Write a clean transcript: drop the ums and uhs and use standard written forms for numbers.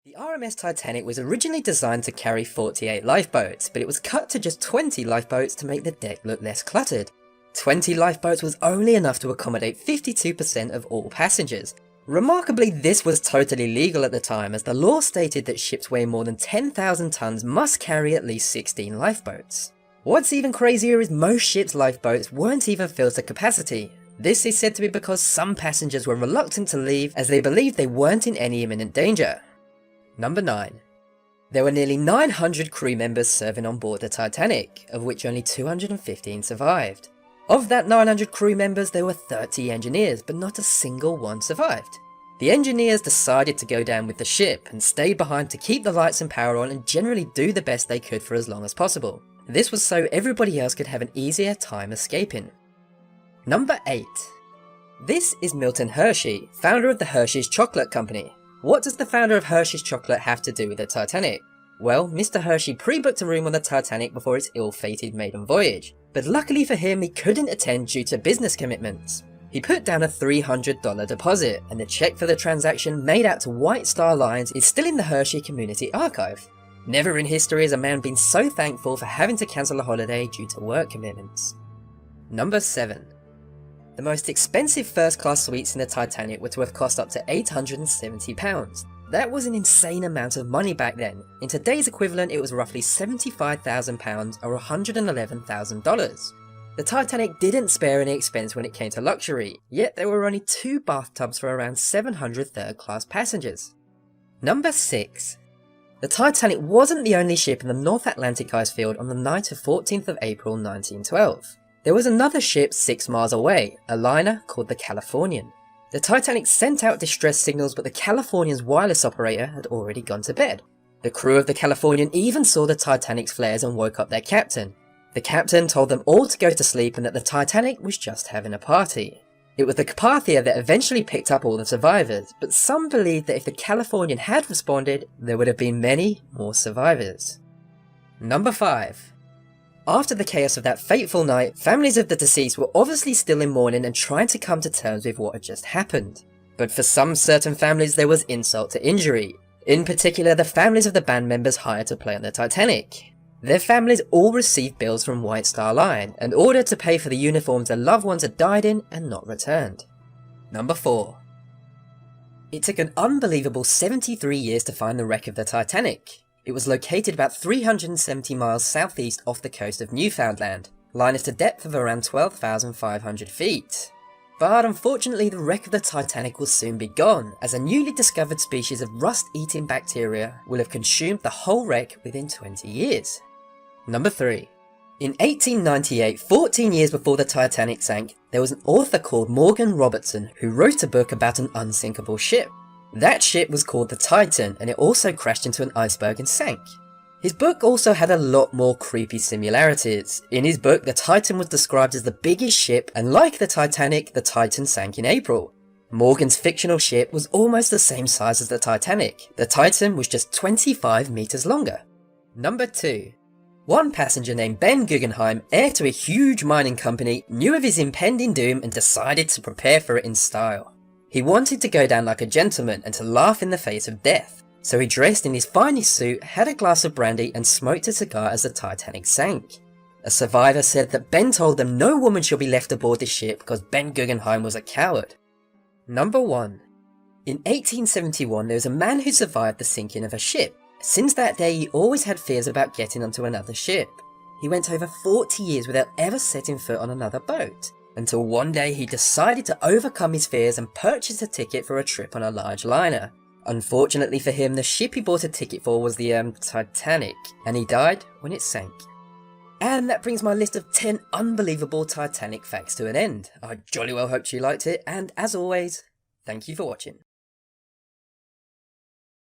The RMS Titanic was originally designed to carry 48 lifeboats, but it was cut to just 20 lifeboats to make the deck look less cluttered. 20 lifeboats was only enough to accommodate 52% of all passengers. Remarkably, this was totally legal at the time, as the law stated that ships weighing more than 10,000 tons must carry at least 16 lifeboats. What's even crazier is most ships' lifeboats weren't even filled to capacity. This is said to be because some passengers were reluctant to leave as they believed they weren't in any imminent danger. Number 9. There were nearly 900 crew members serving on board the Titanic, of which only 215 survived. Of that 900 crew members, there were 30 engineers, but not a single one survived. The engineers decided to go down with the ship and stayed behind to keep the lights and power on and generally do the best they could for as long as possible. This was so everybody else could have an easier time escaping. Number 8. This is Milton Hershey, founder of the Hershey's Chocolate Company. What does the founder of Hershey's Chocolate have to do with the Titanic? Well, Mr. Hershey pre-booked a room on the Titanic before its ill-fated maiden voyage, but luckily for him he couldn't attend due to business commitments. He put down a $300 deposit, and the check for the transaction made out to White Star Lines is still in the Hershey Community Archive. Never in history has a man been so thankful for having to cancel a holiday due to work commitments. Number 7. The most expensive first-class suites in the Titanic were to have cost up to £870. That was an insane amount of money back then. In today's equivalent, it was roughly £75,000 or $111,000. The Titanic didn't spare any expense when it came to luxury, yet there were only 2 bathtubs for around 700 third-class passengers. Number 6. The Titanic wasn't the only ship in the North Atlantic ice field on the night of 14th of April 1912. There was another ship 6 miles away, a liner called the Californian. The Titanic sent out distress signals, but the Californian's wireless operator had already gone to bed. The crew of the Californian even saw the Titanic's flares and woke up their captain. The captain told them all to go to sleep and that the Titanic was just having a party. It was the Carpathia that eventually picked up all the survivors, but some believed that if the Californian had responded, there would have been many more survivors. Number 5. After the chaos of that fateful night, families of the deceased were obviously still in mourning and trying to come to terms with what had just happened. But for some certain families there was insult to injury. In particular, the families of the band members hired to play on the Titanic. Their families all received bills from White Star Line and ordered to pay for the uniforms their loved ones had died in and not returned. Number 4. It took an unbelievable 73 years to find the wreck of the Titanic. It was located about 370 miles southeast off the coast of Newfoundland, lying at a depth of around 12,500 feet. But unfortunately the wreck of the Titanic will soon be gone, as a newly discovered species of rust-eating bacteria will have consumed the whole wreck within 20 years. Number 3. In 1898, 14 years before the Titanic sank, there was an author called Morgan Robertson who wrote a book about an unsinkable ship. That ship was called the Titan, and it also crashed into an iceberg and sank. His book also had a lot more creepy similarities. In his book, the Titan was described as the biggest ship, and like the Titanic, the Titan sank in April. Morgan's fictional ship was almost the same size as the Titanic. The Titan was just 25 meters longer. Number 2. One passenger named Ben Guggenheim, heir to a huge mining company, knew of his impending doom and decided to prepare for it in style. He wanted to go down like a gentleman and to laugh in the face of death, so he dressed in his finest suit, had a glass of brandy and smoked a cigar as the Titanic sank. A survivor said that Ben told them no woman should be left aboard the ship because Ben Guggenheim was a coward. Number 1. In 1871 there was a man who survived the sinking of a ship. Since that day he always had fears about getting onto another ship. He went over 40 years without ever setting foot on another boat, until one day he decided to overcome his fears and purchase a ticket for a trip on a large liner. Unfortunately for him, the ship he bought a ticket for was the Titanic, and he died when it sank. And that brings my list of 10 unbelievable Titanic facts to an end. I jolly well hope you liked it, and as always, thank you for watching.